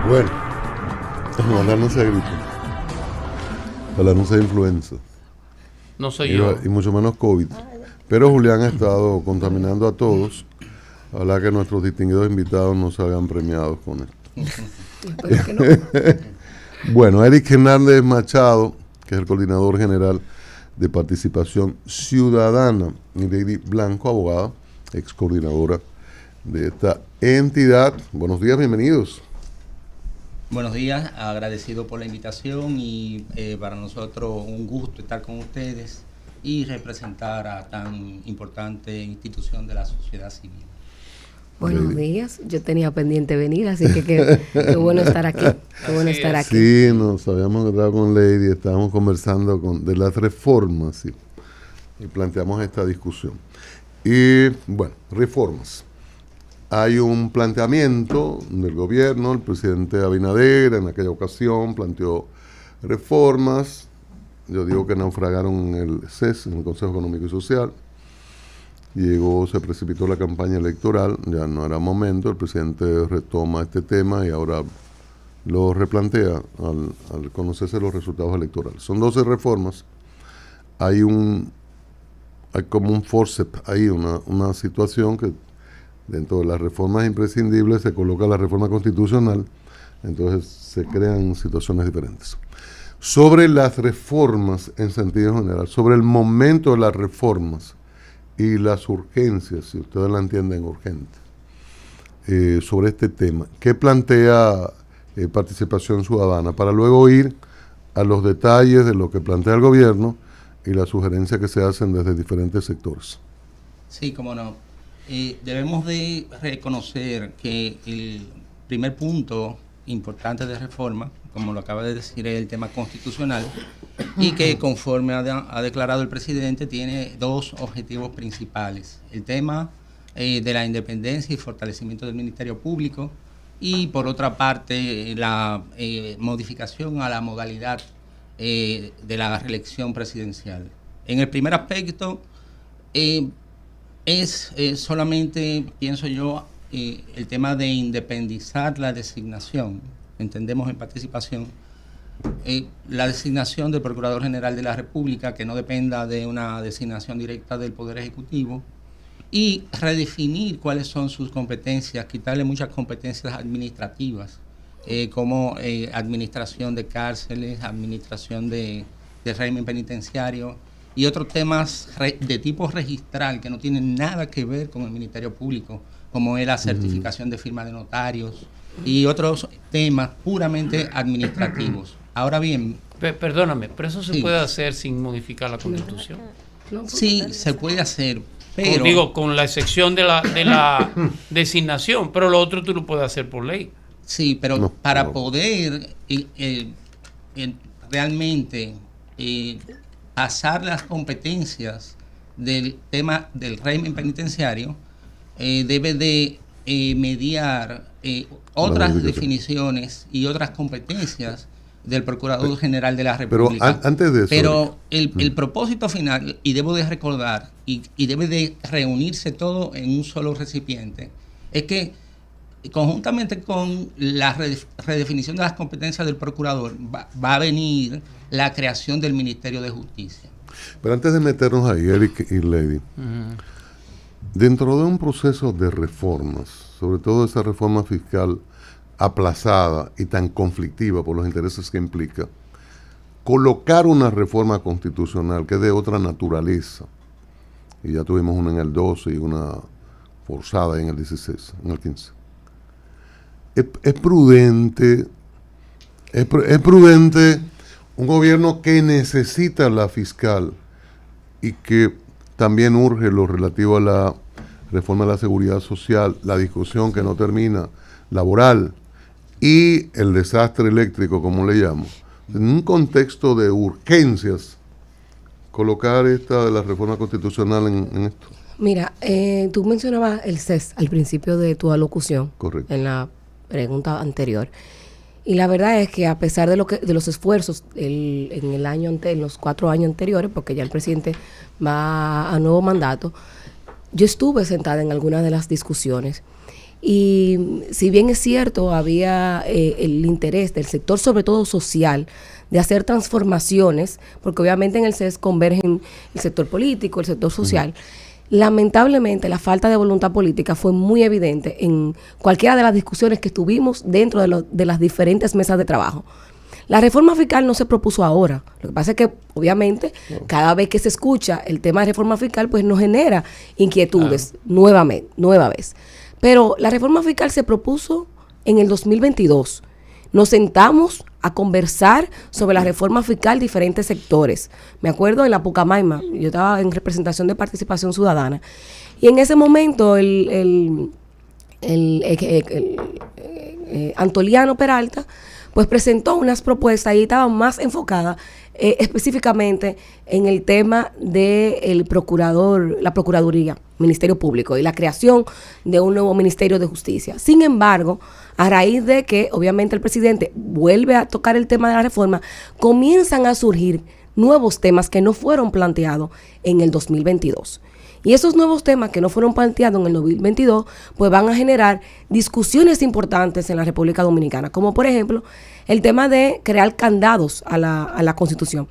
Bueno, ojalá no sea gripe, ojalá no sea influenza. No soy yo. Y mucho menos COVID. Pero Julián ha estado contaminando a todos. Ojalá que nuestros distinguidos invitados no salgan premiados con esto. Espero que no. Bueno, Eric Hernández Machado, que es el coordinador general de Participación Ciudadana, y Lady Blanco, abogada, ex coordinadora de esta entidad. Buenos días, bienvenidos. Buenos días, agradecido por la invitación y para nosotros un gusto estar con ustedes y representar a tan importante institución de la sociedad civil. Buenos días, yo tenía pendiente venir, así que qué bueno estar aquí. Qué bueno estar aquí. Sí, nos habíamos encontrado con Lady, estábamos conversando de las reformas, sí, y planteamos esta discusión. Y bueno, reformas. Hay un planteamiento del gobierno, el presidente Abinader en aquella ocasión planteó reformas, yo digo que naufragaron en el CES, en el Consejo Económico y Social. Se precipitó la campaña electoral, ya no era momento, el presidente retoma este tema y ahora lo replantea al conocerse los resultados electorales. Son 12 reformas, hay como un forceps, hay una situación que dentro de las reformas imprescindibles se coloca la reforma constitucional, entonces se crean situaciones diferentes. Sobre las reformas en sentido general, sobre el momento de las reformas, y las urgencias, si ustedes la entienden urgente, sobre este tema. ¿Qué plantea Participación Ciudadana? Para luego ir a los detalles de lo que plantea el gobierno y las sugerencias que se hacen desde diferentes sectores. Sí, cómo no. Debemos de reconocer que el primer punto importante de reforma, como lo acaba de decir, es el tema constitucional, y que conforme ha declarado el presidente tiene dos objetivos principales: el tema de la independencia y fortalecimiento del Ministerio Público, y por otra parte la modificación a la modalidad de la reelección presidencial. En el primer aspecto es solamente, pienso yo, el tema de independizar la designación. Entendemos en Participación la designación del Procurador General de la República, que no dependa de una designación directa del Poder Ejecutivo, y redefinir cuáles son sus competencias, quitarle muchas competencias administrativas, como administración de cárceles, administración de régimen penitenciario y otros temas de tipo registral que no tienen nada que ver con el Ministerio Público, como es la certificación de firma de notarios y otros temas puramente administrativos. Ahora bien... Perdóname, pero eso se puede hacer sin modificar la Constitución. Sí, se puede hacer, pero... Digo, con la excepción de la designación, pero lo otro tú lo puedes hacer por ley. Sí, pero para poder realmente pasar las competencias del tema del régimen penitenciario, debe de mediar otras definiciones y otras competencias del Procurador General de la República. Pero antes de eso... Pero el propósito final, y debo de recordar, y debe de reunirse todo en un solo recipiente, es que conjuntamente con la redefinición de las competencias del Procurador va a venir la creación del Ministerio de Justicia. Pero antes de meternos ahí, Eric y Lady, dentro de un proceso de reformas, sobre todo esa reforma fiscal aplazada y tan conflictiva por los intereses que implica, colocar una reforma constitucional que es de otra naturaleza, y ya tuvimos una en el 12 y una forzada en el 16, en el 15. Es prudente un gobierno que necesita la fiscal y que también urge lo relativo a la reforma de la seguridad social, la discusión que no termina, laboral, y el desastre eléctrico, como le llamo. En un contexto de urgencias, colocar esta de la reforma constitucional en esto. Mira, tú mencionabas el CES al principio de tu alocución. Correcto. En la pregunta anterior. Y la verdad es que a pesar de los esfuerzos en los 4 años anteriores, porque ya el presidente va a nuevo mandato, yo estuve sentada en algunas de las discusiones Y si bien es cierto, había el interés del sector, sobre todo social, de hacer transformaciones, porque obviamente en el CES convergen el sector político, el sector social. Lamentablemente, la falta de voluntad política fue muy evidente en cualquiera de las discusiones que tuvimos dentro de las diferentes mesas de trabajo. La reforma fiscal no se propuso ahora. Lo que pasa es que, obviamente, cada vez que se escucha el tema de reforma fiscal, pues nos genera inquietudes nueva vez. Pero la reforma fiscal se propuso en el 2022. Nos sentamos a conversar sobre la reforma fiscal diferentes sectores. Me acuerdo en la Pucamaima, yo estaba en representación de Participación Ciudadana, y en ese momento Antoliano Peralta pues presentó unas propuestas y estaban más enfocadas específicamente en el tema del procurador, la Procuraduría, Ministerio Público, y la creación de un nuevo Ministerio de Justicia. Sin embargo, a raíz de que obviamente el presidente vuelve a tocar el tema de la reforma, comienzan a surgir nuevos temas que no fueron planteados en el 2022. Y esos nuevos temas que no fueron planteados en el 2022, pues van a generar discusiones importantes en la República Dominicana, como por ejemplo el tema de crear candados a la Constitución.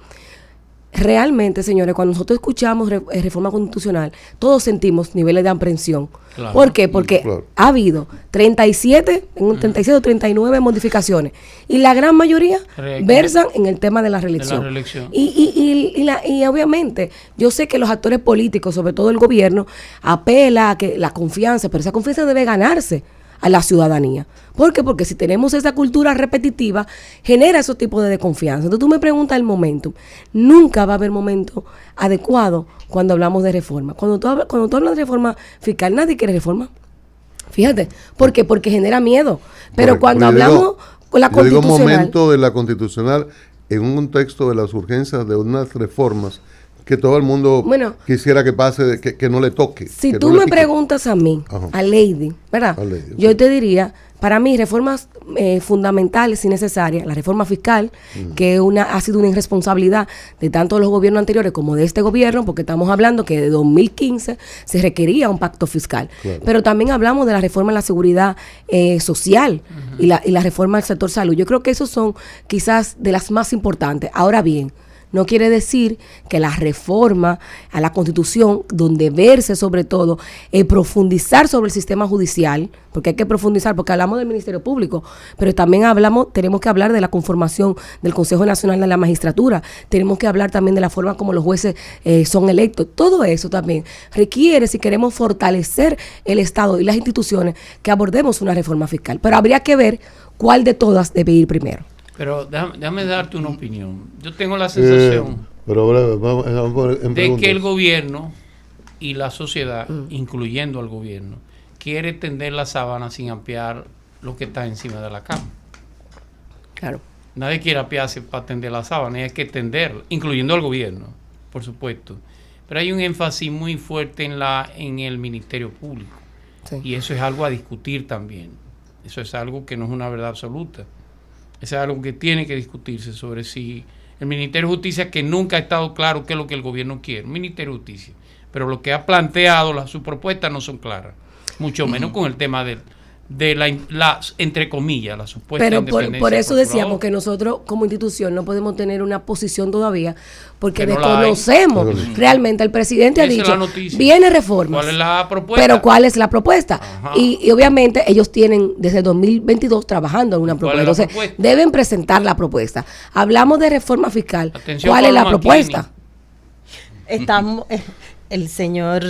Realmente, señores, cuando nosotros escuchamos reforma constitucional, todos sentimos niveles de aprehensión. Claro. ¿Por qué? Porque ha habido 37 o 39 modificaciones y la gran mayoría versan en el tema de la reelección. Y obviamente, yo sé que los actores políticos, sobre todo el gobierno, apela a que la confianza, pero esa confianza debe ganarse a la ciudadanía. ¿Por qué? Porque si tenemos esa cultura repetitiva, genera esos tipos de desconfianza. Entonces tú me preguntas el momento. Nunca va a haber momento adecuado cuando hablamos de reforma. Cuando tú hablas de reforma fiscal, nadie quiere reforma. Fíjate. ¿Por qué? Porque genera miedo. Pero cuando hablamos con la constitucional... Yo digo momento de la constitucional en un contexto de las urgencias de unas reformas que todo el mundo quisiera que pase, que no le toque. Si tú me preguntas a mí, a Lady, ¿verdad? Yo te diría, para mí, reformas fundamentales y necesarias, la reforma fiscal, que ha sido una irresponsabilidad de tanto los gobiernos anteriores como de este gobierno, porque estamos hablando que de 2015 se requería un pacto fiscal. Claro. Pero también hablamos de la reforma en la seguridad social y la reforma del sector salud. Yo creo que esos son quizás de las más importantes. Ahora bien, no quiere decir que la reforma a la Constitución, donde verse sobre todo, profundizar sobre el sistema judicial, porque hay que profundizar, porque hablamos del Ministerio Público, pero también tenemos que hablar de la conformación del Consejo Nacional de la Magistratura, tenemos que hablar también de la forma como los jueces son electos. Todo eso también requiere, si queremos fortalecer el Estado y las instituciones, que abordemos una reforma fiscal. Pero habría que ver cuál de todas debe ir primero. Pero déjame darte una opinión. Yo tengo la sensación de que el gobierno y la sociedad, incluyendo al gobierno, quiere tender la sábana sin apiar lo que está encima de la cama. Claro. Nadie quiere apiarse para tender la sábana, y hay que tenderla, incluyendo al gobierno, por supuesto. Pero hay un énfasis muy fuerte en el Ministerio Público. Sí. Y eso es algo a discutir también. Eso es algo que no es una verdad absoluta. Eso es algo que tiene que discutirse sobre si el Ministerio de Justicia, que nunca ha estado claro qué es lo que el gobierno quiere, el Ministerio de Justicia, pero lo que ha planteado, sus propuestas no son claras, mucho menos con el tema de la entre comillas, la supuesta independencia. Pero por eso decíamos que nosotros como institución no podemos tener una posición todavía, porque desconocemos realmente. El presidente ha dicho, viene reforma. ¿Cuál es la propuesta? Pero ¿cuál es la propuesta? Y obviamente ellos tienen desde 2022 trabajando en una propuesta. Entonces deben presentar la propuesta. Hablamos de reforma fiscal. Atención, ¿cuál es la propuesta? Estamos, el señor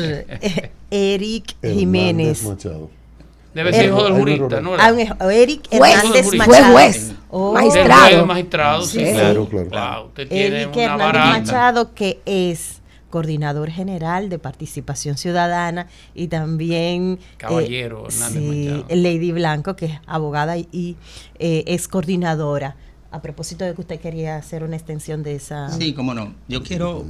Eric Jiménez. Debe ser hijo del jurista, ¿no? Eric Hernández Machado. Fue juez, magistrado, sí. Claro. Usted tiene Eric una Hernández Machado, que es coordinador general de Participación Ciudadana, y también Caballero Hernández Machado. Lady Blanco, que es abogada y es coordinadora. A propósito de que usted quería hacer una extensión de esa... Sí, cómo no. Yo quiero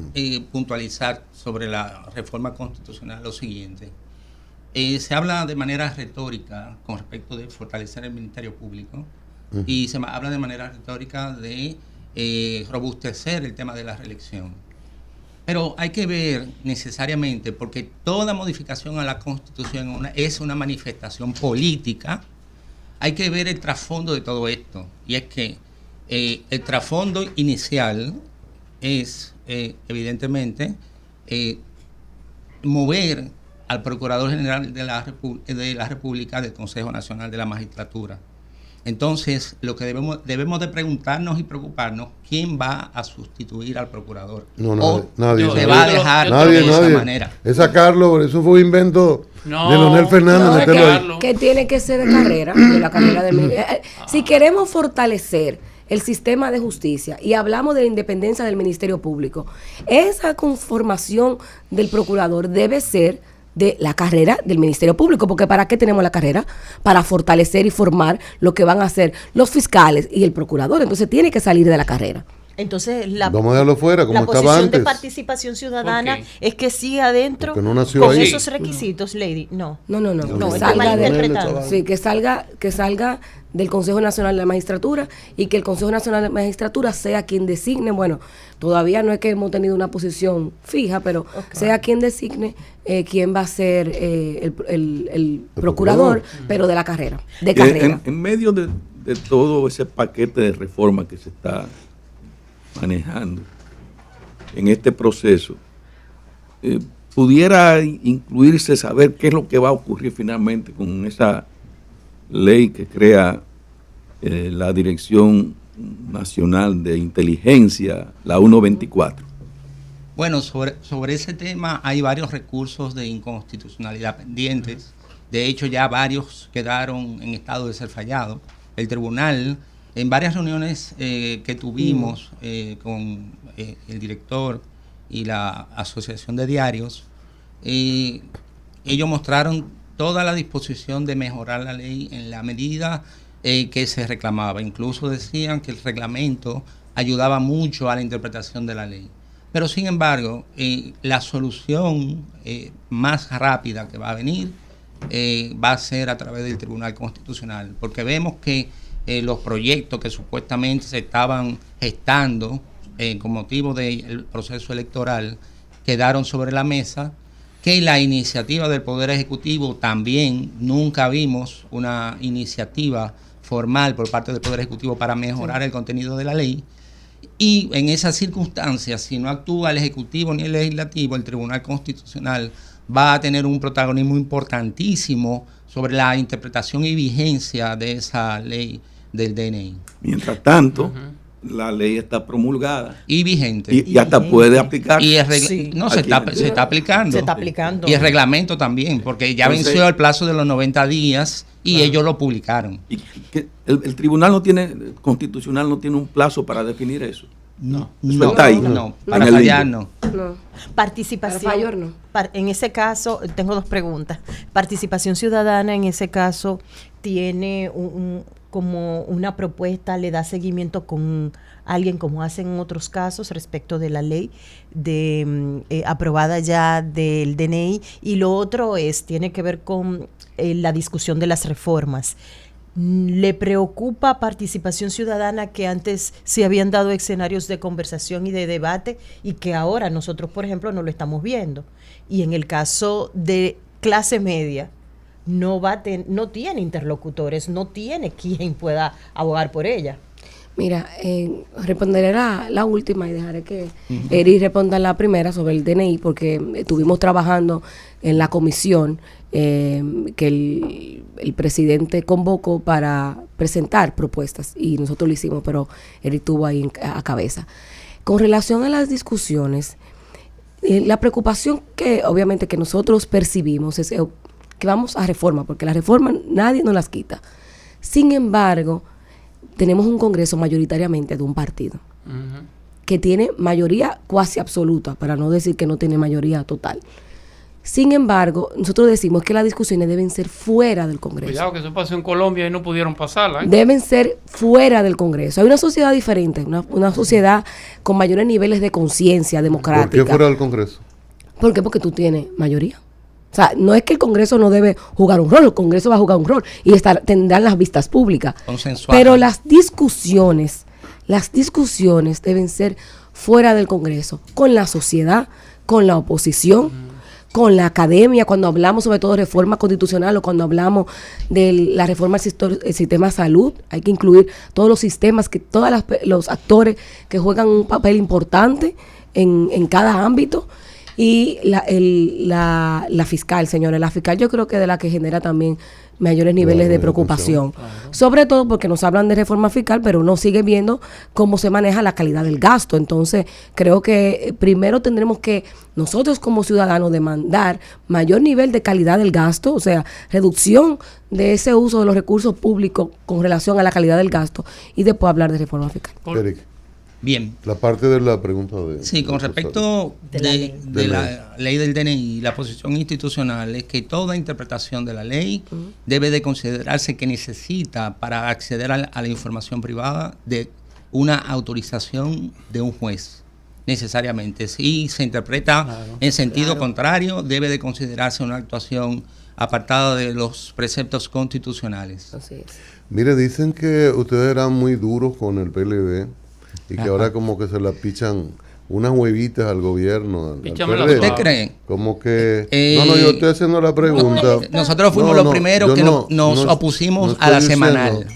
puntualizar sobre la reforma constitucional lo siguiente. Se habla de manera retórica con respecto de fortalecer el Ministerio Público, y se habla de manera retórica de robustecer el tema de la reelección. Pero hay que ver necesariamente, porque toda modificación a la Constitución es una manifestación política, hay que ver el trasfondo de todo esto. Y es que el trasfondo inicial es, evidentemente, mover al Procurador General de la República del Consejo Nacional de la Magistratura. Entonces, lo que debemos de preguntarnos y preocuparnos, ¿quién va a sustituir al procurador? Nadie. Se va a dejar de esa manera. Es sacarlo, eso fue un invento de Leonel Fernández. Que tiene que ser de carrera, de la carrera del Si queremos fortalecer el sistema de justicia y hablamos de la independencia del Ministerio Público, esa conformación del procurador debe ser de la carrera del Ministerio Público, porque ¿para qué tenemos la carrera? Para fortalecer y formar lo que van a hacer los fiscales y el procurador, entonces tiene que salir de la carrera. Entonces, vamos a dejarlo fuera, como la estaba posición antes. De participación ciudadana es que siga adentro con ahí. Esos requisitos, Lady. No, que salga del Consejo Nacional de la Magistratura y que el Consejo Nacional de la Magistratura sea quien designe, bueno, todavía no es que hemos tenido una posición fija, pero sea quien designe quién va a ser el procurador, pero de la carrera, de carrera. En medio de todo ese paquete de reforma que se está manejando en este proceso, pudiera incluirse saber qué es lo que va a ocurrir finalmente con esa ley que crea la Dirección Nacional de Inteligencia, la 124. Bueno, sobre ese tema hay varios recursos de inconstitucionalidad pendientes. De hecho, ya varios quedaron en estado de ser fallados. El tribunal, en varias reuniones que tuvimos con el director y la Asociación de Diarios, ellos mostraron toda la disposición de mejorar la ley en la medida que se reclamaba. Incluso decían que el reglamento ayudaba mucho a la interpretación de la ley. Pero sin embargo, la solución más rápida que va a venir va a ser a través del Tribunal Constitucional, porque vemos que los proyectos que supuestamente se estaban gestando con motivo del proceso electoral quedaron sobre la mesa, que la iniciativa del Poder Ejecutivo también nunca vimos una iniciativa formal por parte del Poder Ejecutivo para mejorar el contenido de la ley. Y en esas circunstancias, si no actúa el Ejecutivo ni el Legislativo, el Tribunal Constitucional va a tener un protagonismo importantísimo sobre la interpretación y vigencia de esa ley del DNI. Mientras tanto, la ley está promulgada y vigente. Y hasta puede aplicar. Y se está aplicando. Se está aplicando. Y el reglamento también, porque ya venció el plazo de los 90 días y ellos lo publicaron. ¿Y que el Tribunal Constitucional no tiene un plazo para definir eso? No. Eso está ahí. No. Para fallar no. Participación. Para fallar no. En ese caso, tengo dos preguntas. Participación ciudadana, en ese caso, tiene como una propuesta, le da seguimiento con alguien como hacen en otros casos respecto de la ley aprobada ya del DNI, y lo otro tiene que ver con la discusión de las reformas. ¿Le preocupa participación ciudadana que antes se habían dado escenarios de conversación y de debate y que ahora nosotros, por ejemplo, no lo estamos viendo? Y en el caso de clase media, no tiene interlocutores, no tiene quien pueda abogar por ella. Mira, responderé la última y dejaré que Eri responda la primera sobre el DNI, porque estuvimos trabajando en la comisión que el presidente convocó para presentar propuestas y nosotros lo hicimos, pero Eri estuvo ahí a cabeza. Con relación a las discusiones, la preocupación que obviamente que nosotros percibimos es que vamos a reforma, porque las reformas nadie nos las quita. Sin embargo, tenemos un Congreso mayoritariamente de un partido que tiene mayoría cuasi absoluta, para no decir que no tiene mayoría total. Sin embargo, nosotros decimos que las discusiones deben ser fuera del Congreso. Cuidado que eso pasó en Colombia y no pudieron pasarla. Deben ser fuera del Congreso. Hay una sociedad diferente, una sociedad con mayores niveles de conciencia democrática. ¿Por qué fuera del Congreso? ¿Por qué? Porque tú tienes mayoría. O sea, no es que el Congreso no debe jugar un rol, el Congreso va a jugar un rol y tendrán las vistas públicas. Pero las discusiones deben ser fuera del Congreso, con la sociedad, con la oposición, con la academia, cuando hablamos sobre todo de reforma constitucional o cuando hablamos de la reforma del sistema de salud, hay que incluir todos los sistemas, todos los actores que juegan un papel importante en cada ámbito. Y la fiscal, señores, la fiscal yo creo que es de la que genera también mayores niveles de preocupación. Claro. Sobre todo porque nos hablan de reforma fiscal, pero uno sigue viendo cómo se maneja la calidad del gasto. Entonces, creo que primero tendremos que nosotros como ciudadanos demandar mayor nivel de calidad del gasto, o sea, reducción de ese uso de los recursos públicos con relación a la calidad del gasto, y después hablar de reforma fiscal. Eric. Bien. La parte de la pregunta de... Sí, con respecto de la ley del DNI, la posición institucional es que toda interpretación de la ley debe de considerarse que necesita para acceder a la información privada de una autorización de un juez, necesariamente. Si se interpreta en sentido contrario, debe de considerarse una actuación apartada de los preceptos constitucionales. Así es. Mire, dicen que ustedes eran muy duros con el PLD y que ahora como que se la pichan unas huevitas al gobierno. ¿Usted cree? Como que... no, yo estoy haciendo la pregunta. Nosotros fuimos los primeros que nos opusimos a la semanal.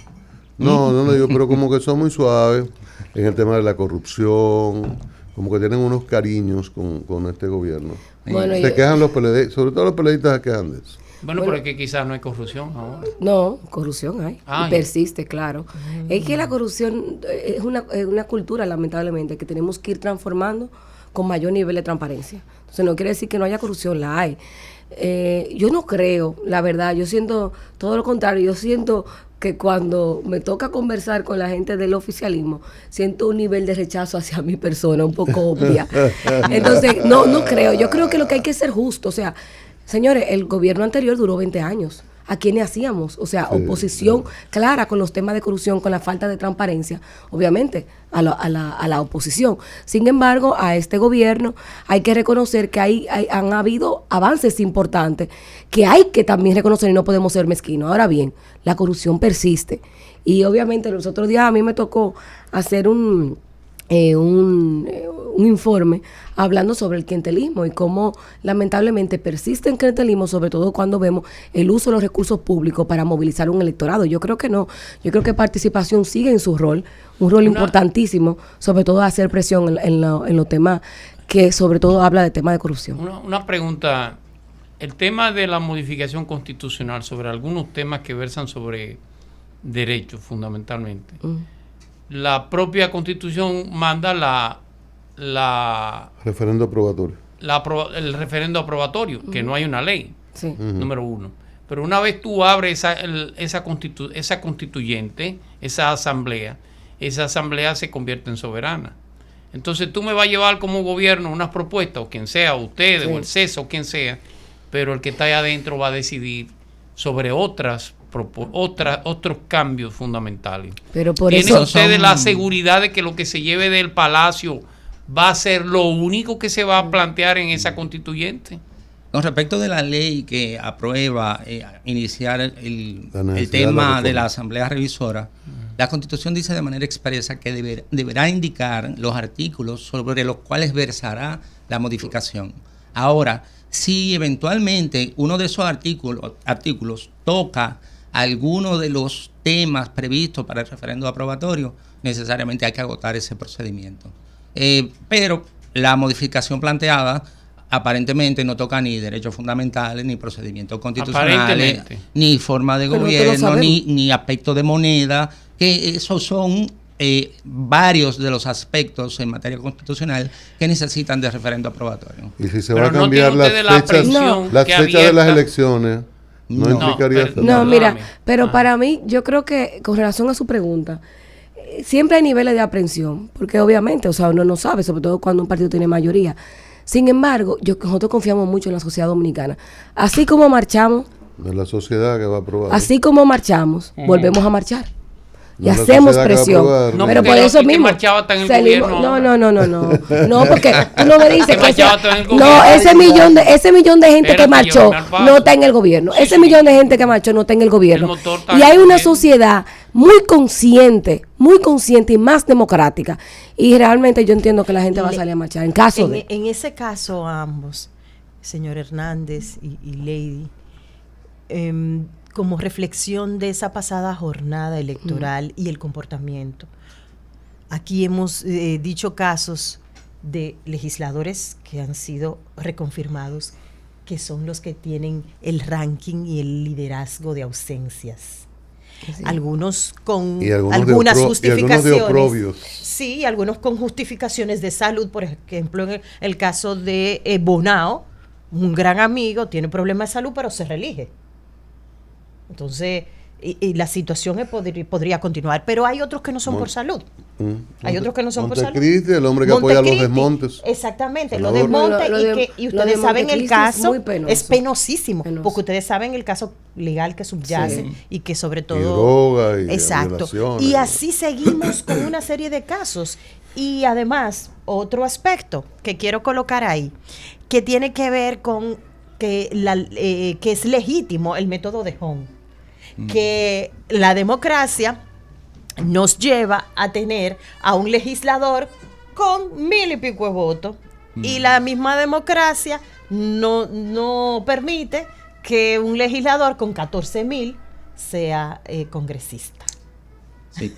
Pero como que son muy suaves en el tema de la corrupción, como que tienen unos cariños con este gobierno. Bueno, se quejan los PLD, sobre todo los PLDistas se quejan de eso. Bueno, pero es que quizás no hay corrupción ahora. No, corrupción hay. Y persiste, claro. Es que la corrupción es una cultura, lamentablemente, que tenemos que ir transformando con mayor nivel de transparencia. Entonces, no quiere decir que no haya corrupción, la hay. Yo no creo, la verdad, yo siento todo lo contrario. Yo siento que cuando me toca conversar con la gente del oficialismo, siento un nivel de rechazo hacia mi persona, un poco obvia. Entonces, no creo. Yo creo que lo que hay que ser justo, o sea... Señores, el gobierno anterior duró 20 años. ¿A quiénes hacíamos? O sea, oposición clara con los temas de corrupción, con la falta de transparencia, obviamente, a la oposición. Sin embargo, a este gobierno hay que reconocer que han habido avances importantes que hay que también reconocer y no podemos ser mezquinos. Ahora bien, la corrupción persiste. Y obviamente los otros días a mí me tocó hacer un informe hablando sobre el clientelismo y cómo lamentablemente persiste el clientelismo, sobre todo cuando vemos el uso de los recursos públicos para movilizar un electorado. Yo creo que no. Yo creo que participación sigue en su rol, un rol importantísimo, sobre todo hacer presión en los temas que sobre todo habla de temas de corrupción. Una pregunta. El tema de la modificación constitucional sobre algunos temas que versan sobre derechos fundamentalmente. La propia Constitución manda referendo aprobatorio. El referendo aprobatorio, que no hay una ley, número uno. Pero una vez tú abres esa constituyente, esa asamblea se convierte en soberana. Entonces tú me vas a llevar como gobierno unas propuestas, o quien sea, ustedes, o el CES, o quien sea, pero el que está ahí adentro va a decidir sobre otros cambios fundamentales. Pero por ¿Tienen eso ustedes la seguridad de que lo que se lleve del Palacio va a ser lo único que se va a plantear en esa constituyente? Con respecto de la ley que aprueba iniciar el tema de la Asamblea Revisora, la Constitución dice de manera expresa que deberá indicar los artículos sobre los cuales versará la modificación. Ahora, si eventualmente uno de esos artículos toca alguno de los temas previstos para el referendo aprobatorio, necesariamente hay que agotar ese procedimiento. Pero la modificación planteada aparentemente no toca ni derechos fundamentales, ni procedimientos constitucionales, ni forma de gobierno, ni aspecto de moneda, que esos son varios de los aspectos en materia constitucional que necesitan de referendo aprobatorio. Y si se va a cambiar las fechas de las elecciones, no implicaría... Mira, pero para mí, yo creo que con relación a su pregunta, siempre hay niveles de aprensión, porque obviamente, o sea, uno no sabe, sobre todo cuando un partido tiene mayoría. Sin embargo, nosotros confiamos mucho en la sociedad dominicana. Así como marchamos... En la sociedad que va a aprobar. Así como marchamos, volvemos a marchar. Y hacemos presión. No, pero por eso mismo. No, porque tú no me dices que ese millón de gente que marchó no está en el gobierno. Ese millón de gente que marchó no está en el gobierno. Y hay una sociedad muy consciente y más democrática. Y realmente yo entiendo que la gente va a salir a marchar. En ese caso, ambos, señor Hernández y Lady, como reflexión de esa pasada jornada electoral y el comportamiento, aquí hemos dicho casos de legisladores que han sido reconfirmados, que son los que tienen el ranking y el liderazgo de ausencias. Sí. Algunos con algunas justificaciones. Sí, algunos con justificaciones de salud, por ejemplo, en el caso de Bonao, un gran amigo, tiene problemas de salud, pero se reelige. Entonces, y la situación podría continuar, pero hay otros que no son por salud. Hay otros que no son por salud. Montecristi, el hombre que apoya los desmontes. Exactamente, los desmontes, y ustedes saben el caso, es penosísimo, porque ustedes saben el caso legal que subyace y que sobre todo... Y droga y exacto. Y así seguimos con una serie de casos. Y además, otro aspecto que quiero colocar ahí, que tiene que ver con que es legítimo el método de Hong, que la democracia nos lleva a tener a un legislador con 1,000 y pico de votos, y la misma democracia no permite que un legislador con 14,000 sea congresista. Sí.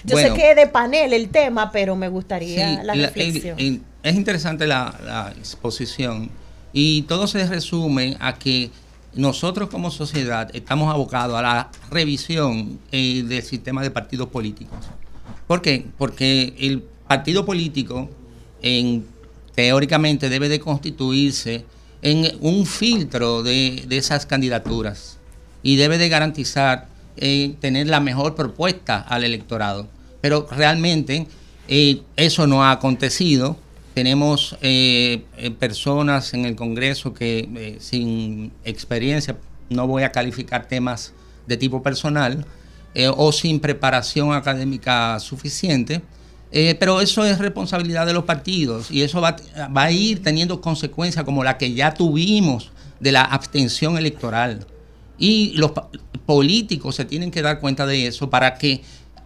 Yo sé que es de panel el tema, pero me gustaría la reflexión. Es interesante la exposición, y todo se resume a que nosotros como sociedad estamos abocados a la revisión del sistema de partidos políticos. ¿Por qué? Porque el partido político teóricamente debe de constituirse en un filtro de esas candidaturas y debe de garantizar tener la mejor propuesta al electorado. Pero realmente eso no ha acontecido. Tenemos personas en el Congreso que sin experiencia, no voy a calificar temas de tipo personal, o sin preparación académica suficiente, pero eso es responsabilidad de los partidos, y eso va a ir teniendo consecuencias como la que ya tuvimos de la abstención electoral. Y los políticos se tienen que dar cuenta de eso para que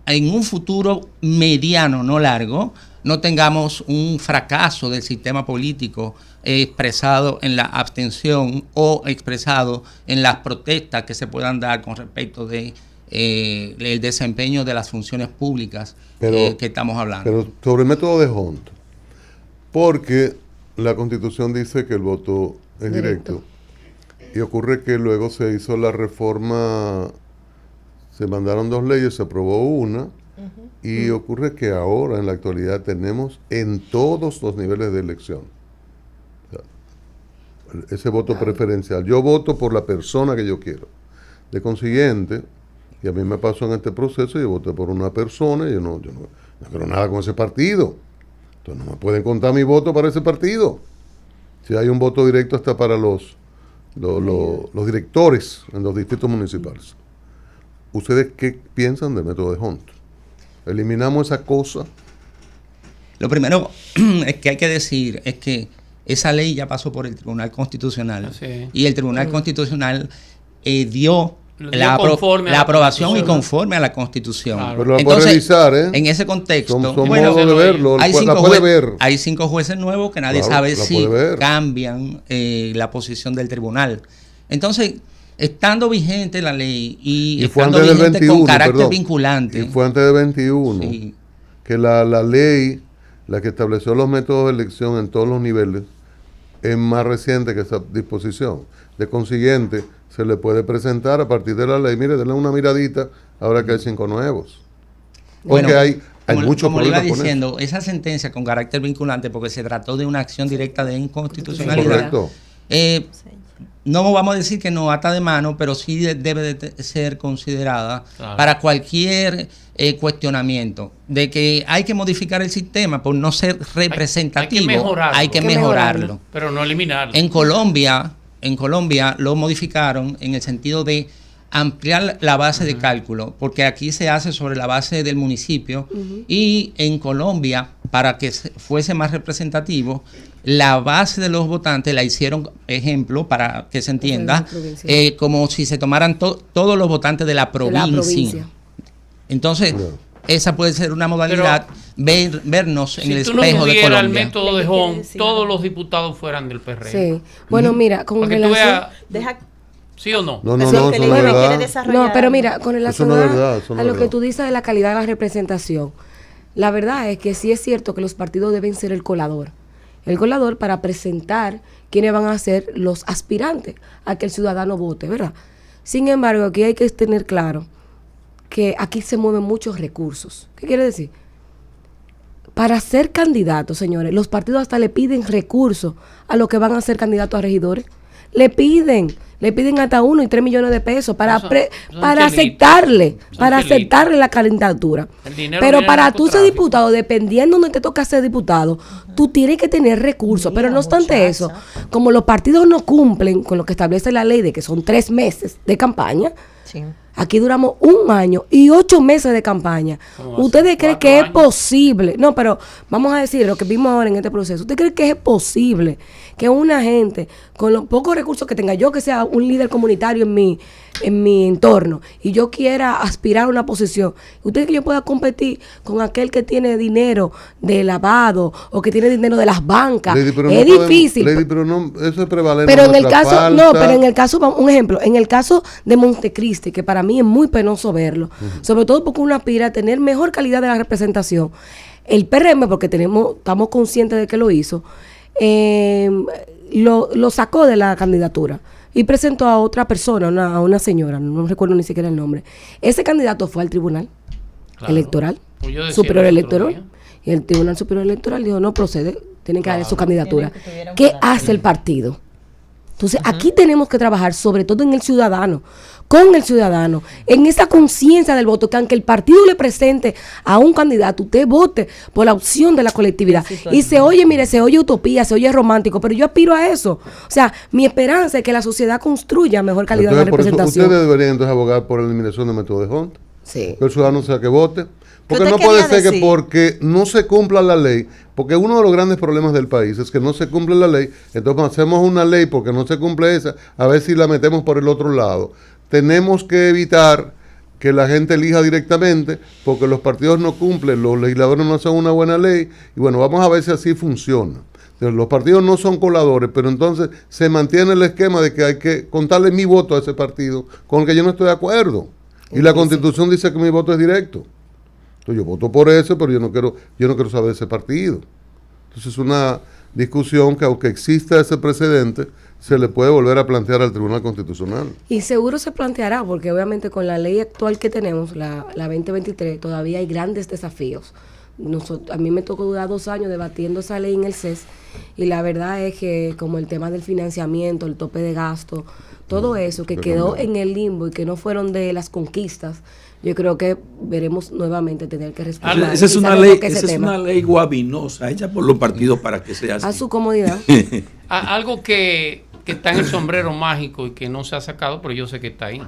en un futuro mediano, no largo, no tengamos un fracaso del sistema político expresado en la abstención o expresado en las protestas que se puedan dar con respecto de el desempeño de las funciones públicas que estamos hablando. Pero sobre el método de Hunt, porque la Constitución dice que el voto es directo, y ocurre que luego se hizo la reforma, se mandaron 2 leyes, se aprobó una, y ocurre que ahora en la actualidad tenemos en todos los niveles de elección ese voto preferencial. Yo voto por la persona que yo quiero. De consiguiente, y a mí me pasó en este proceso, yo voté por una persona y yo no quiero nada con ese partido. Entonces no me pueden contar mi voto para ese partido. Si hay un voto directo hasta para los directores en los distritos municipales. ¿Ustedes qué piensan del método de Hunt? ¿Eliminamos esa cosa? Lo primero es que hay que decir es que esa ley ya pasó por el Tribunal Constitucional, y el Tribunal Constitucional dio la aprobación y conforme a la Constitución. Claro. Pero la puede revisar, en ese contexto, de verlo, hay 5 jueces nuevos que nadie sabe si cambian la posición del tribunal. Entonces, estando vigente la ley y estando vigente 21, con carácter vinculante. Y fue antes de 21, que la ley, la que estableció los métodos de elección en todos los niveles, es más reciente que esa disposición. De consiguiente, se le puede presentar a partir de la ley, mire, denle una miradita, ahora que hay 5 nuevos. Porque bueno, hay muchos como problemas. Como iba diciendo, esa sentencia con carácter vinculante, porque se trató de una acción directa de inconstitucionalidad. Correcto. No vamos a decir que no ata de mano, pero sí debe de ser considerada para cualquier cuestionamiento de que hay que modificar el sistema por no ser representativo. Hay que mejorarlo, pero no eliminarlo. En Colombia lo modificaron en el sentido de ampliar la base de cálculo, porque aquí se hace sobre la base del municipio y en Colombia, para que fuese más representativo, la base de los votantes la hicieron, ejemplo, para que se entienda, como si se tomaran todos los votantes de la provincia. Entonces, esa puede ser una modalidad, vernos en el espejo de Colombia. Si tú no el método de Hong, todos los diputados fueran del PRM. Sí. Bueno, mira, con relación... ¿Sí o no? No, pero mira, con relación a lo que tú dices de la calidad de la representación, la verdad es que sí es cierto que los partidos deben ser el colador. El colador para presentar quiénes van a ser los aspirantes a que el ciudadano vote, ¿verdad? Sin embargo, aquí hay que tener claro que aquí se mueven muchos recursos. ¿Qué quiere decir? Para ser candidatos, señores, los partidos hasta le piden recursos a los que van a ser candidatos a regidores. Le piden hasta 1 y 3 millones de pesos para aceptarle la candidatura. Pero para tú ser diputado, dependiendo de donde te toca ser diputado, tú tienes que tener recursos. Pero no obstante eso, como los partidos no cumplen con lo que establece la ley de que son 3 meses de campaña, aquí duramos 1 año y 8 meses de campaña. ¿Ustedes creen que es posible? No, pero vamos a decir lo que vimos ahora en este proceso. ¿Usted cree que es posible que una gente con los pocos recursos que tenga, yo que sea un líder comunitario en mi entorno y yo quiera aspirar a una posición, usted que yo pueda competir con aquel que tiene dinero de lavado o que tiene dinero de las bancas? Lady, es difícil. Lady, pero no, eso es prevalente. Pero en el caso, pero en el caso, un ejemplo, en el caso de Montecristi, que para mí es muy penoso verlo, sobre todo porque uno aspira a tener mejor calidad de la representación. El PRM, porque estamos conscientes de que lo hizo, lo sacó de la candidatura y presentó a otra persona, a una señora, no recuerdo ni siquiera el nombre. Ese candidato fue al Tribunal Electoral, Superior Electoral, y el Tribunal Superior Electoral dijo, no procede, tienen que darle su candidatura. ¿Qué hace el partido? Entonces, aquí tenemos que trabajar, sobre todo en el ciudadano, con el ciudadano, en esa conciencia del voto, que aunque el partido le presente a un candidato, usted vote por la opción de la colectividad. Y se oye utopía, se oye romántico, pero yo aspiro a eso. O sea, mi esperanza es que la sociedad construya mejor calidad de la representación. Ustedes deberían entonces abogar por la eliminación del método de Hont. Sí. Que el ciudadano sea que vote. Porque no puede ser que porque no se cumpla la ley, porque uno de los grandes problemas del país es que no se cumple la ley, entonces cuando hacemos una ley porque no se cumple esa, a ver si la metemos por el otro lado. Tenemos que evitar que la gente elija directamente, porque los partidos no cumplen, los legisladores no hacen una buena ley, y bueno, vamos a ver si así funciona. Entonces, los partidos no son coladores, pero entonces se mantiene el esquema de que hay que contarle mi voto a ese partido, con el que yo no estoy de acuerdo. Y la Constitución dice que mi voto es directo. Yo voto por ese, pero yo no quiero saber de ese partido. Entonces es una discusión que, aunque exista ese precedente, se le puede volver a plantear al Tribunal Constitucional. Y seguro se planteará, porque obviamente con la ley actual que tenemos, la 2023, todavía hay grandes desafíos. A mí me tocó durar 2 años debatiendo esa ley en el CES, y la verdad es que como el tema del financiamiento, el tope de gasto, todo eso que quedó en el limbo y que no fueron de las conquistas, yo creo que veremos nuevamente tener que responder. Esa es una ley guabinosa, hecha por los partidos para que sea así. A su comodidad. Algo que está en el sombrero mágico y que no se ha sacado, pero yo sé que está ahí.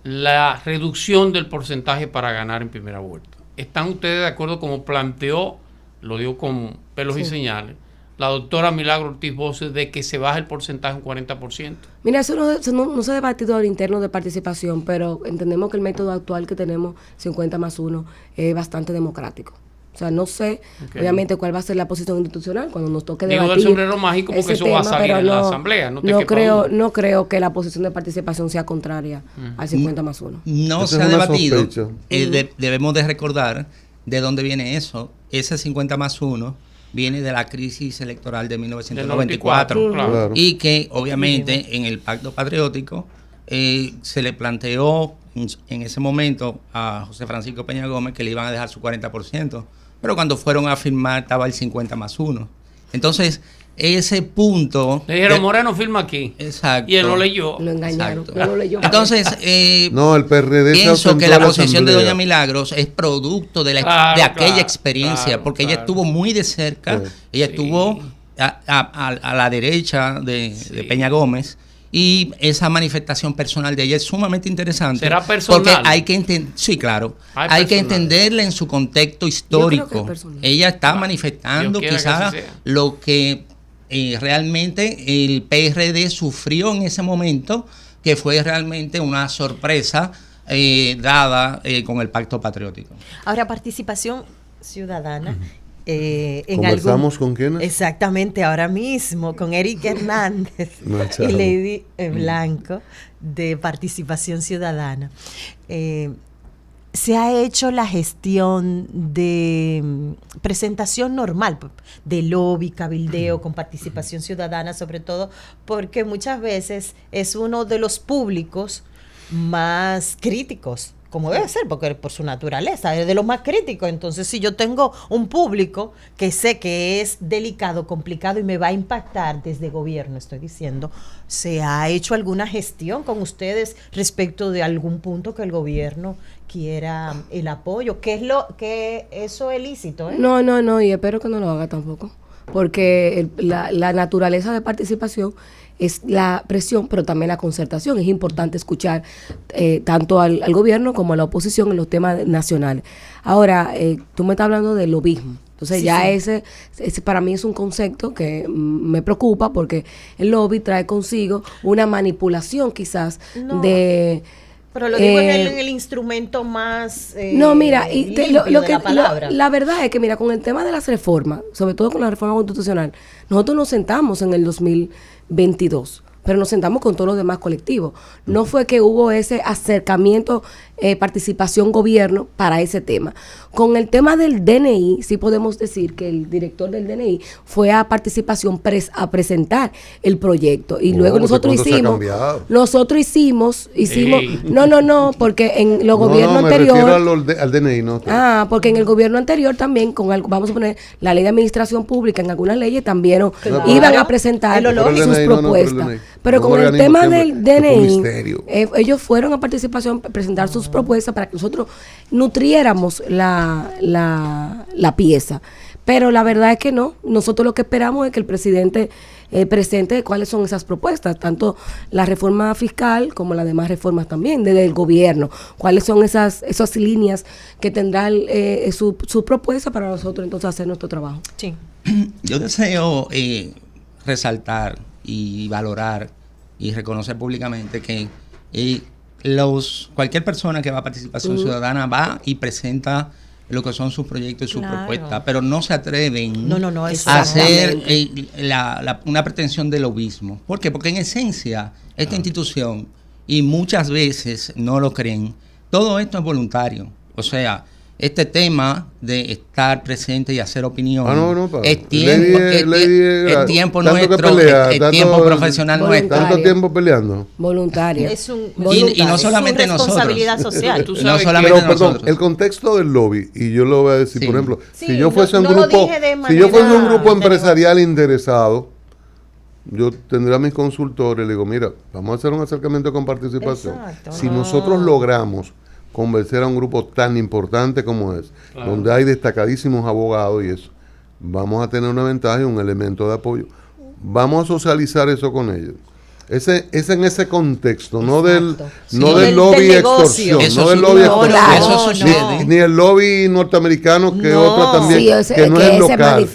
La reducción del porcentaje para ganar en primera vuelta. ¿Están ustedes de acuerdo como planteó, lo digo con pelos y señales, la doctora Milagro Ortiz Voces, de que se baje el porcentaje un 40%? Mira, eso no se ha debatido al interno de participación, pero entendemos que el método actual que tenemos, 50+1, es bastante democrático. O sea, no sé, obviamente, cuál va a ser la posición institucional cuando nos toque debatir. Digo del sombrero mágico porque eso va a salir en la asamblea. No creo que la posición de participación sea contraria al 50+1. No se ha debatido. Debemos de recordar de dónde viene eso. Ese 50+1 viene de la crisis electoral de 1994, claro. Y que obviamente en el Pacto Patriótico se le planteó en ese momento a José Francisco Peña Gómez que le iban a dejar su 40%, pero cuando fueron a firmar estaba el 50+1. Entonces, ese punto... Le dijeron, Moreno firma aquí. Exacto. Y él lo leyó. Lo engañaron. No lo leyó. Entonces, no, el PRD pienso que la posición de doña Milagros es producto de aquella experiencia, porque ella estuvo muy de cerca, ella estuvo a la derecha de Peña Gómez, Y esa manifestación personal de ella es sumamente interesante. ¿Será personal? Porque hay que entender, sí, claro, hay que entenderla en su contexto histórico. Ella está manifestando quizás lo que realmente el PRD sufrió en ese momento, que fue realmente una sorpresa dada con el Pacto Patriótico. Ahora, participación ciudadana. ¿Conversamos con quiénes? Exactamente, ahora mismo con Eric Hernández y Lady Blanco de Participación Ciudadana. Se ha hecho la gestión de presentación normal, de lobby, cabildeo, con participación ciudadana, sobre todo porque muchas veces es uno de los públicos más críticos, como debe ser, porque por su naturaleza es de los más críticos. Entonces, si yo tengo un público que sé que es delicado, complicado y me va a impactar desde gobierno, estoy diciendo, ¿se ha hecho alguna gestión con ustedes respecto de algún punto que el gobierno quiera el apoyo? ¿Que eso es lícito? No, y espero que no lo haga tampoco, porque la naturaleza de participación es la presión, pero también la concertación. Es importante escuchar tanto al gobierno como a la oposición en los temas nacionales. Ahora, tú me estás hablando del lobismo. Entonces ese para mí es un concepto que me preocupa, porque el lobby trae consigo una manipulación quizás de... Pero lo digo en el instrumento más no, mira, la verdad es que, mira, con el tema de las reformas, sobre todo con la reforma constitucional, nosotros nos sentamos en el 2022, pero nos sentamos con todos los demás colectivos. No fue que hubo ese acercamiento, participación gobierno para ese tema. Con el tema del DNI, sí podemos decir que el director del DNI fue a participación a presentar el proyecto. Y luego nosotros hicimos, no, porque en los gobiernos anteriores... al DNI, no. Porque en el gobierno anterior también, vamos a poner la ley de administración pública, en algunas leyes también iban a presentar sus propuestas. Pero con el tema del DNI, ellos fueron a participación a presentar sus propuestas para que nosotros nutriéramos la pieza. Pero la verdad es que no. Nosotros lo que esperamos es que el presidente presente cuáles son esas propuestas, tanto la reforma fiscal como las demás reformas también desde el gobierno. Cuáles son esas líneas que tendrá su propuesta para nosotros entonces hacer nuestro trabajo. Sí. Yo deseo resaltar y valorar y reconocer públicamente que cualquier persona que va a participación ciudadana va y presenta lo que son sus proyectos y sus propuestas, pero no se atreven a hacer una pretensión de lobismo. ¿Por qué? Porque en esencia esta institución, y muchas veces no lo creen, todo esto es voluntario. O sea, este tema de estar presente y hacer opinión es tiempo nuestro, es tiempo profesional nuestro. ¿Tanto tiempo peleando? Voluntario. Y no solamente nosotros. Responsabilidad social. No solamente nosotros. El contexto del lobby, y yo lo voy a decir, por ejemplo, si yo fuese un grupo empresarial interesado, yo tendría a mis consultores, le digo, mira, vamos a hacer un acercamiento con participación. Exacto. Si nosotros logramos convencer a un grupo tan importante como es, donde hay destacadísimos abogados y eso, vamos a tener una ventaja y un elemento de apoyo. Vamos a socializar eso con ellos. Es en ese contexto, no del lobby extorsión, ni el lobby norteamericano, que otra también, que no es local,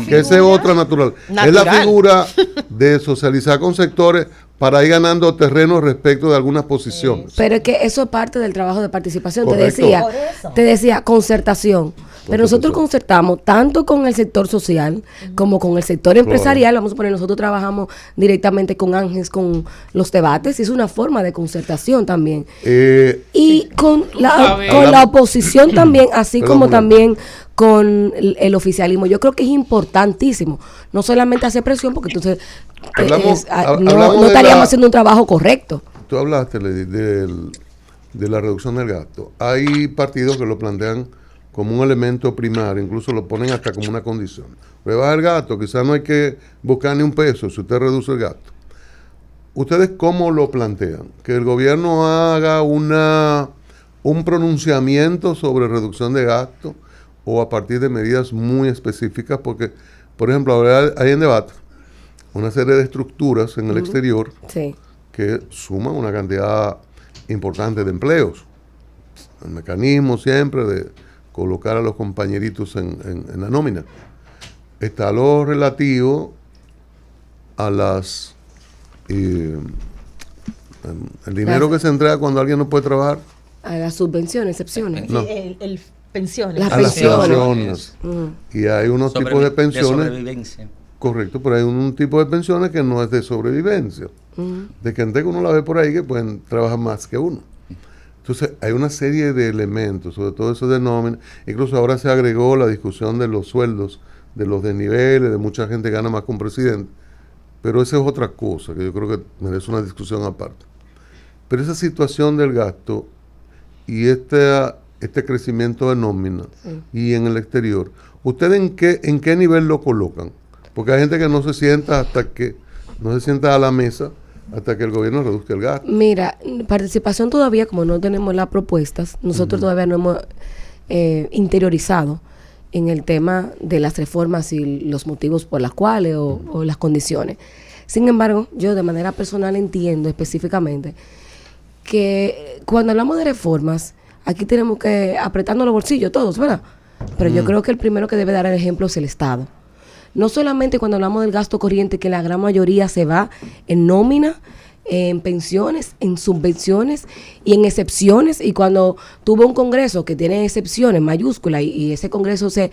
que esa es otra natural. Es la figura de socializar con sectores para ir ganando terreno respecto de algunas posiciones. Pero es que eso es parte del trabajo de participación. Correcto. Te decía concertación. Pero nosotros concertamos tanto con el sector social como con el sector empresarial. Vamos a poner, nosotros trabajamos directamente con Ángeles, con los debates, y es una forma de concertación también. Y con la oposición también, así como también con el oficialismo. Yo creo que es importantísimo, no solamente hacer presión, porque entonces no estaríamos haciendo un trabajo correcto. Tú hablaste de la reducción del gasto. Hay partidos que lo plantean como un elemento primario, incluso lo ponen hasta como una condición. Rebaja el gasto, quizás no hay que buscar ni un peso si usted reduce el gasto. ¿Ustedes cómo lo plantean? ¿Que el gobierno haga un pronunciamiento sobre reducción de gasto o a partir de medidas muy específicas? Porque, por ejemplo, ahora hay en debate una serie de estructuras en el exterior que suman una cantidad importante de empleos. El mecanismo siempre de colocar a los compañeritos en la nómina. Está lo relativo a las el dinero que se entrega cuando alguien no puede trabajar. A las subvenciones, excepciones. No. El pensiones. Las A las pensiones. pensiones. Y hay unos tipos de pensiones. De sobrevivencia. Correcto, pero hay un tipo de pensiones que no es de sobrevivencia. De que antes uno la ve por ahí que pueden trabajar más que uno. Entonces, hay una serie de elementos, sobre todo eso de nómina. Incluso ahora se agregó la discusión de los sueldos, de los desniveles, de mucha gente gana más que un presidente. Pero esa es otra cosa que yo creo que merece una discusión aparte. Pero esa situación del gasto y este crecimiento de nómina y en el exterior, ¿ustedes en qué nivel lo colocan? Porque hay gente que no se sienta a la mesa hasta que el gobierno reduzca el gasto. Mira, participación todavía, como no tenemos las propuestas, nosotros todavía no hemos interiorizado en el tema de las reformas y los motivos por las cuales o las condiciones. Sin embargo, yo de manera personal entiendo específicamente que cuando hablamos de reformas, aquí tenemos que apretarnos los bolsillos todos, ¿verdad? Pero yo creo que el primero que debe dar el ejemplo es el Estado. No solamente cuando hablamos del gasto corriente, que la gran mayoría se va en nómina, en pensiones, en subvenciones y en excepciones. Y cuando tuvo un congreso que tiene excepciones mayúsculas y ese congreso se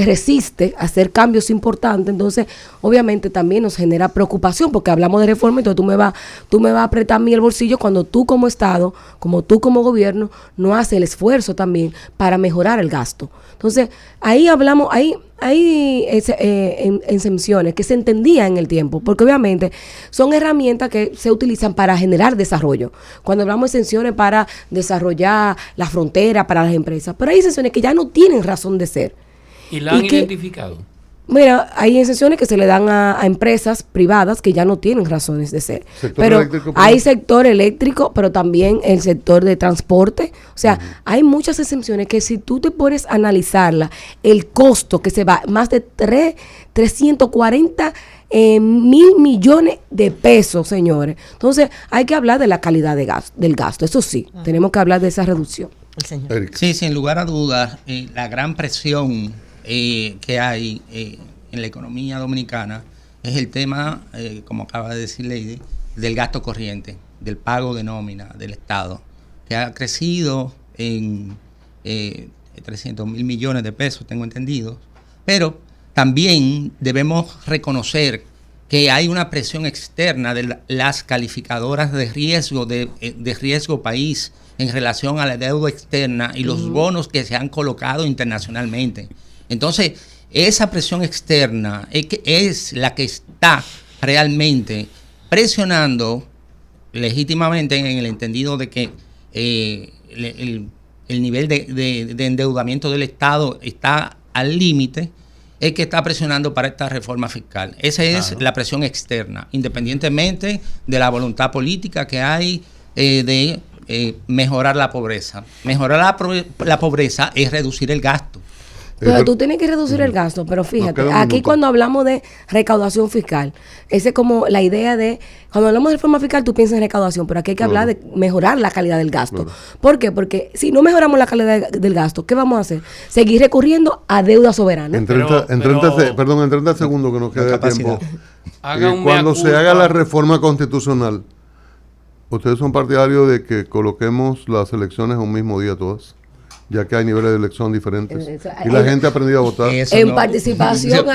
resiste a hacer cambios importantes, entonces obviamente también nos genera preocupación porque hablamos de reforma, entonces tú me vas a apretar a mí el bolsillo cuando tú como Estado, como tú como gobierno, no haces el esfuerzo también para mejorar el gasto. Entonces ahí hablamos, hay exenciones que se entendía en el tiempo, porque obviamente son herramientas que se utilizan para generar desarrollo. Cuando hablamos de exenciones para desarrollar la frontera, para las empresas, pero hay exenciones que ya no tienen razón de ser. ¿Y la han identificado? Mira, hay exenciones que se le dan a empresas privadas que ya no tienen razones de ser. Pero hay sector eléctrico, pero también el sector de transporte. O sea, hay muchas exenciones que si tú te pones a analizarla, el costo que se va, más de 340 mil millones de pesos, señores. Entonces, hay que hablar de la calidad del gasto. Eso sí, tenemos que hablar de esa reducción. El señor. Sí, sin lugar a dudas, la gran presión que hay en la economía dominicana es el tema, como acaba de decir Lady, del gasto corriente, del pago de nómina del Estado, que ha crecido en 300 mil millones de pesos, tengo entendido, pero también debemos reconocer que hay una presión externa de las calificadoras de riesgo país en relación a la deuda externa y los bonos que se han colocado internacionalmente. Entonces, esa presión externa es la que está realmente presionando legítimamente en el entendido de que el nivel de endeudamiento del Estado está al límite, es que está presionando para esta reforma fiscal. Esa es la presión externa, independientemente de la voluntad política que hay de mejorar la pobreza. Mejorar la pobreza es reducir el gasto. Pero tú tienes que reducir el gasto, pero fíjate, aquí cuando hablamos de recaudación fiscal, esa es como la idea de, cuando hablamos de reforma fiscal, tú piensas en recaudación, pero aquí hay que hablar de mejorar la calidad del gasto. ¿Por qué? Porque si no mejoramos la calidad del gasto, ¿qué vamos a hacer? Seguir recurriendo a deuda soberana. En 30 segundos que nos queda de tiempo. Cuando se haga la reforma constitucional, ¿ustedes son partidarios de que coloquemos las elecciones a un mismo día todas? Ya que hay niveles de elección diferentes y la gente ha aprendido a votar. En participación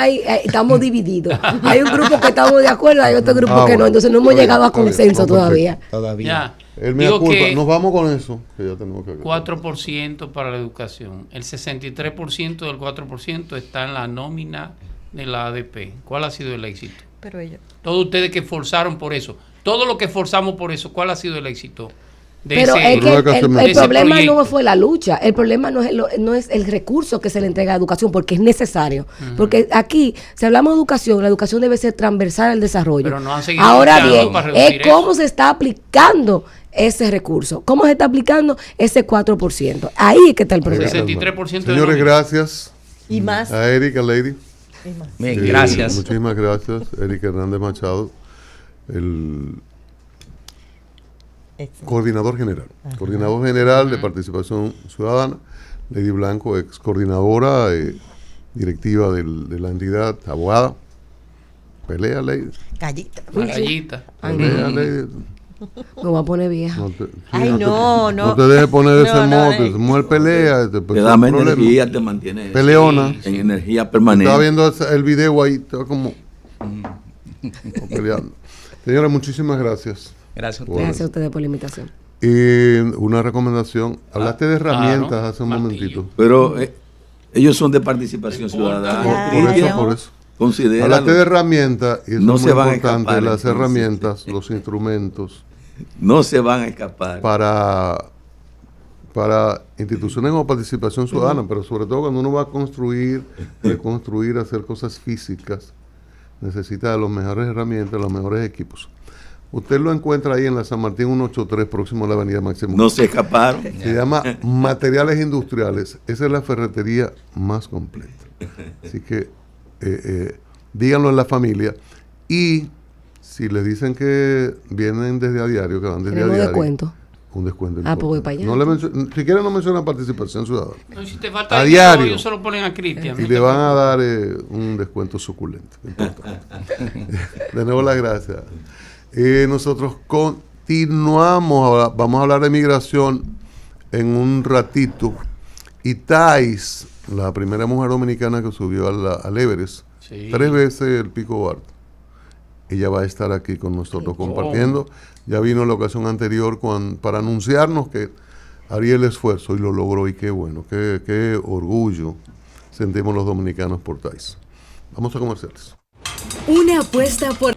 estamos divididos. Hay un grupo que estamos de acuerdo, hay otro grupo que no. Entonces no hemos llegado a consenso todavía. Nos vamos con eso. Que ya tenemos que 4% para la educación. El 63% del 4% está en la nómina de la ADP. ¿Cuál ha sido el éxito? Todos ustedes que forzaron por eso. Todo lo que forzamos por eso, ¿cuál ha sido el éxito? Pero es que el problema no fue la lucha, el problema no es el recurso que se le entrega a educación, porque es necesario. Porque aquí, si hablamos de educación, la educación debe ser transversal al desarrollo. Pero no han seguido. Ahora bien, es cómo se está aplicando ese recurso, cómo se está aplicando ese 4%. Ahí es que está el problema. 63%. Señores, gracias. Y más. A Eric, a Lady. Bien, gracias. Muchísimas gracias, Eric Hernández Machado, el coordinador general. Ajá. Coordinador general de Participación Ciudadana, Lady Blanco, ex coordinadora directiva de la entidad, abogada. Pelea, Lady. Gallita. Gallita. Pelea, Lady. Me voy a poner vieja. No te dejes poner ese mote. Mujer pelea. Te da más energía, te mantiene peleona. En energía permanente. Estaba viendo el video ahí, estaba como peleando. Señora, muchísimas gracias. Gracias a ustedes por la invitación. Y una recomendación. Hablaste de herramientas hace un momentito. Pero ellos son de Participación Ciudadana. Por eso. Considéralo. Hablaste de herramientas y eso no es muy muy importante. Las entonces, herramientas, los instrumentos. No se van a escapar. Para instituciones como Participación Ciudadana, pero sobre todo cuando uno va a construir, reconstruir, hacer cosas físicas, necesita de las mejores herramientas, los mejores equipos. Usted lo encuentra ahí en la San Martín 183, próximo a la avenida Máximo. No se escaparon. Se llama Materiales Industriales. Esa es la ferretería más completa. Así que díganlo en la familia. Y si les dicen que vienen desde a diario, que van desde a diario. Descuento. Un descuento. Pues voy para allá. Si quieren no mencionan Participación Ciudadana. No, si te falta a diario. Ellos solo ponen a Cristian. Y le van a dar un descuento suculento. De nuevo las gracias. Nosotros continuamos. Vamos a hablar de migración en un ratito. Y Thais, la primera mujer dominicana que subió al Everest, 3 veces el Pico Duarte. Ella va a estar aquí con nosotros compartiendo. Ya vino en la ocasión anterior para anunciarnos que haría el esfuerzo y lo logró. Y qué bueno, qué orgullo sentimos los dominicanos por Thais. Vamos a comerciales. Una apuesta por...